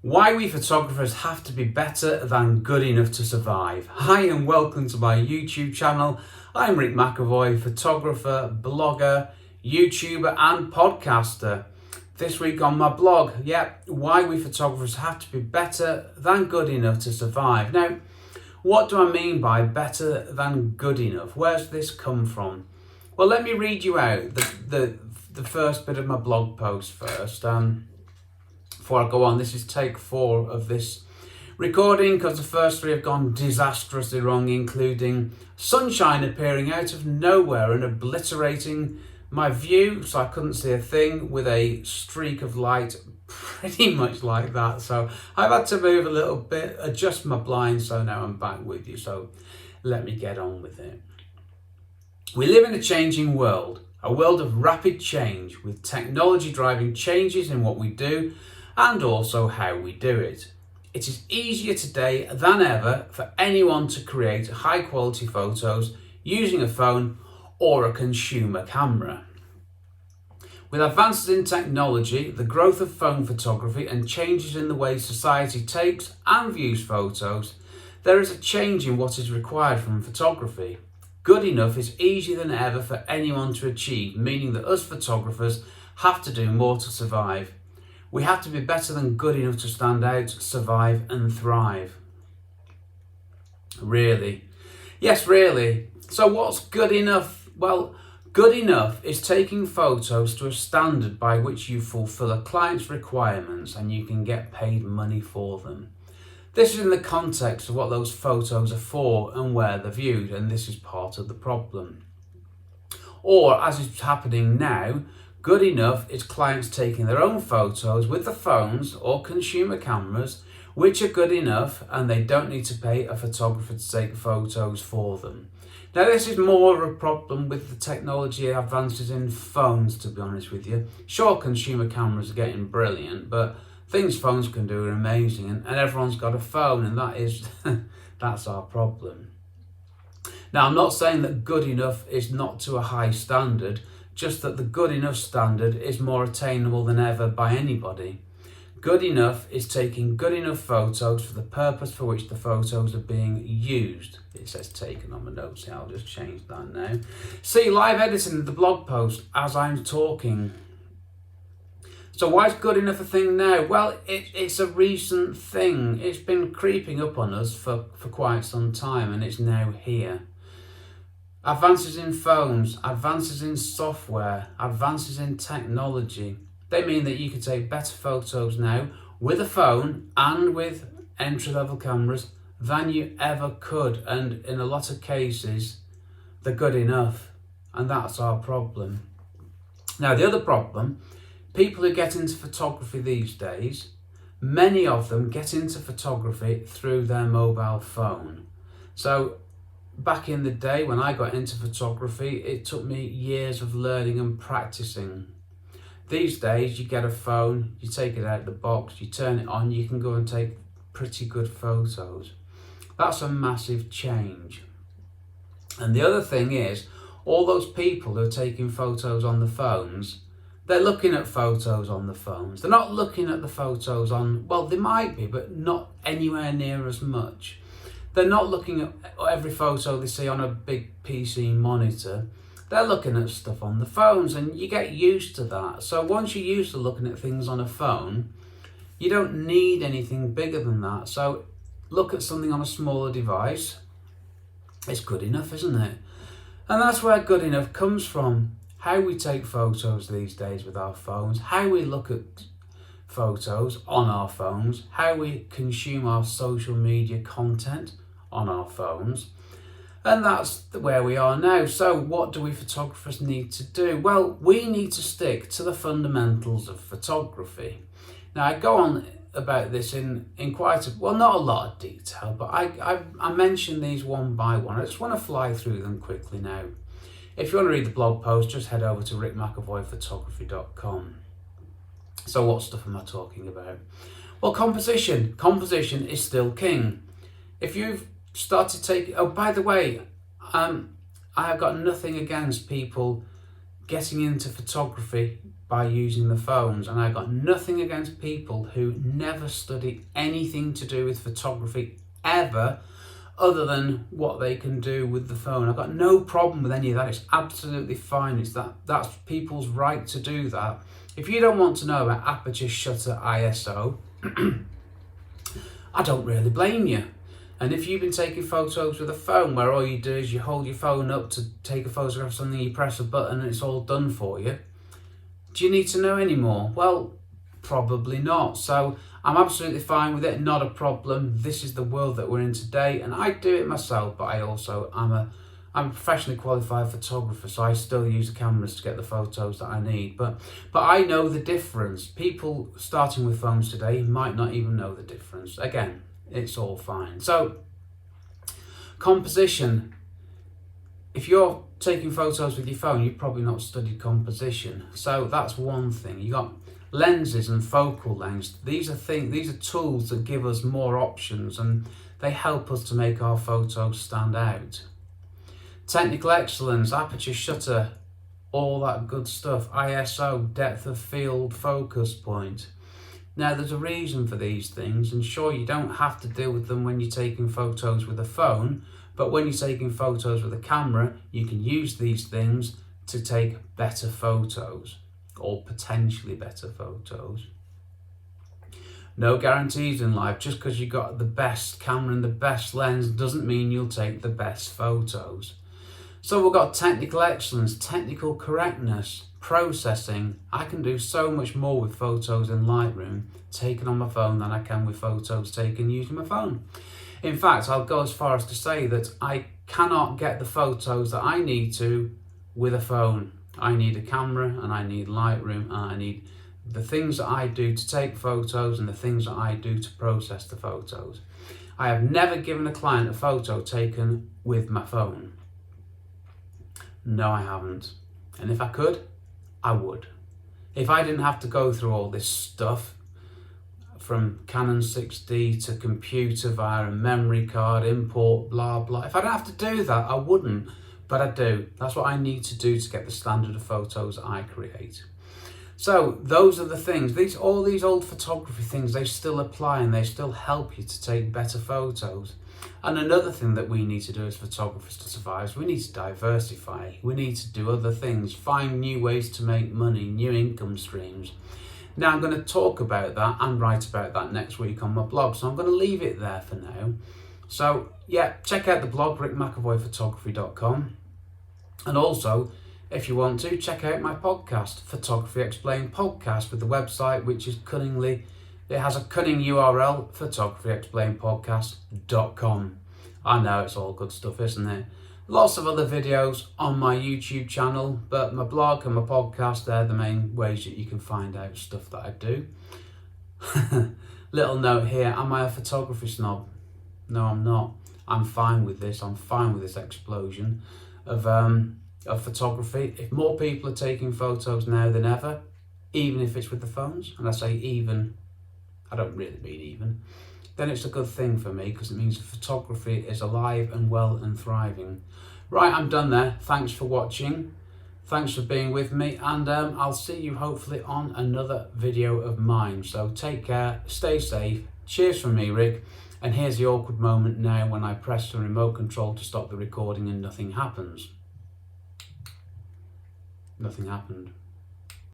Why we photographers have to be better than good enough to survive. Hi and welcome to my YouTube channel. I'm Rick McEvoy, photographer, blogger, YouTuber and podcaster. This week on my blog, why we photographers have to be better than good enough to survive. Now, what do I mean by better than good enough? Where's this come from? Well, let me read you out the first bit of my blog post first. Before I go on, this is take 4 of this recording because the first 3 have gone disastrously wrong, including sunshine appearing out of nowhere and obliterating my view so I couldn't see a thing, with a streak of light pretty much like that. So I've had to move a little bit, adjust my blinds, so now I'm back with you. So let me get on with it. We live in a changing world, a world of rapid change, with technology driving changes in what we do and also how we do it. It is easier today than ever for anyone to create high quality photos using a phone or a consumer camera. With advances in technology, the growth of phone photography and changes in the way society takes and views photos, there is a change in what is required from photography. Good enough is easier than ever for anyone to achieve, meaning that us photographers have to do more to survive. We have to be better than good enough to stand out, survive and thrive. Really? Yes, really. So what's good enough? Well, good enough is taking photos to a standard by which you fulfill a client's requirements and you can get paid money for them. This is in the context of what those photos are for and where they're viewed, and this is part of the problem. Or, as is happening now, good enough is clients taking their own photos with the phones or consumer cameras, which are good enough, and they don't need to pay a photographer to take photos for them. Now, this is more of a problem with the technology advances in phones, to be honest with you. Sure, consumer cameras are getting brilliant, but things phones can do are amazing, and everyone's got a phone, and that is that's our problem. Now, I'm not saying that good enough is not to a high standard, just that the good enough standard is more attainable than ever by anybody. Good enough is taking good enough photos for the purpose for which the photos are being used. It says taken on my notes here, I'll just change that now. See, live editing of the blog post as I'm talking. So why is good enough a thing now? Well, it's a recent thing. It's been creeping up on us for quite some time, and it's now here. Advances in phones, advances in software, advances in technology. They mean that you can take better photos now with a phone and with entry-level cameras than you ever could. And in a lot of cases, they're good enough. And that's our problem. Now, the other problem, people who get into photography these days, many of them get into photography through their mobile phone. So back in the day when I got into photography, it took me years of learning and practicing. These days, you get a phone, you take it out of the box, you turn it on, you can go and take pretty good photos. That's a massive change. And the other thing is, all those people who are taking photos on the phones, they're looking at photos on the phones. They're not looking at the photos on, well, they might be, but not anywhere near as much. They're not looking at every photo they see on a big PC monitor. They're looking at stuff on the phones, and you get used to that. So once you're used to looking at things on a phone, you don't need anything bigger than that. So look at something on a smaller device. It's good enough, isn't it? And that's where good enough comes from. How we take photos these days with our phones, how we look at photos on our phones, how we consume our social media content on our phones. And that's where we are now. So what do we photographers need to do? Well, we need to stick to the fundamentals of photography. Now, I go on about this in quite not a lot of detail, but I mention these one by one. I just want to fly through them quickly now. If you want to read the blog post, just head over to rickmcavoyphotography.com. So what stuff am I talking about? Well, composition. Composition is still king. If you've started taking... Oh, by the way, I have got nothing against people getting into photography by using the phones, and I got nothing against people who never study anything to do with photography ever, other than what they can do with the phone. I've got no problem with any of that. It's absolutely fine. That's people's right to do that. If you don't want to know about aperture, shutter, ISO, I don't really blame you. And if you've been taking photos with a phone where all you do is you hold your phone up to take a photograph of something, you press a button and it's all done for you, do you need to know any more? Well, probably not. So I'm absolutely fine with it, not a problem. This is the world that we're in today, and I do it myself, but I'm a professionally qualified photographer, so I still use the cameras to get the photos that I need. But I know the difference. People starting with phones today might not even know the difference. Again, it's all fine. So, composition. If you're taking photos with your phone, you've probably not studied composition. So that's one thing. You got lenses and focal lengths. These are tools that give us more options, and they help us to make our photos stand out. Technical excellence, aperture, shutter, all that good stuff. ISO, depth of field, focus point. Now, there's a reason for these things, and sure, you don't have to deal with them when you're taking photos with a phone, but when you're taking photos with a camera, you can use these things to take better photos, or potentially better photos. No guarantees in life. Just because you got the best camera and the best lens doesn't mean you'll take the best photos. So we've got technical excellence, technical correctness, processing. I can do so much more with photos in Lightroom taken on my phone than I can with photos taken using my phone. In fact, I'll go as far as to say that I cannot get the photos that I need to with a phone. I need a camera, and I need Lightroom, and I need the things that I do to take photos and the things that I do to process the photos. I have never given a client a photo taken with my phone. No, I haven't. And if I could, I would. If I didn't have to go through all this stuff, from Canon 6D to computer via a memory card, import, blah, blah. If I don't have to do that, I wouldn't. But I do. That's what I need to do to get the standard of photos I create. So those are the things. All these old photography things, they still apply, and they still help you to take better photos. And another thing that we need to do as photographers to survive is we need to diversify. We need to do other things, find new ways to make money, new income streams. Now, I'm going to talk about that and write about that next week on my blog, so I'm going to leave it there for now. So yeah, check out the blog, rickmcavoyphotography.com. And also, if you want to, check out my podcast, Photography Explained Podcast, with the website, which is it has a cunning URL, photographyexplainedpodcast.com. I know, it's all good stuff, isn't it? Lots of other videos on my YouTube channel, but my blog and my podcast, they're the main ways that you can find out stuff that I do. Little note here, am I a photography snob? No, I'm not. I'm fine with this. I'm fine with this explosion of photography. If more people are taking photos now than ever, even if it's with the phones, and I say even, I don't really mean even, then it's a good thing for me, because it means photography is alive and well and thriving. Right, I'm done there. Thanks for watching. Thanks for being with me, and I'll see you hopefully on another video of mine. So take care, stay safe. Cheers from me, Rick. And here's the awkward moment now when I press the remote control to stop the recording and nothing happens. Nothing happened.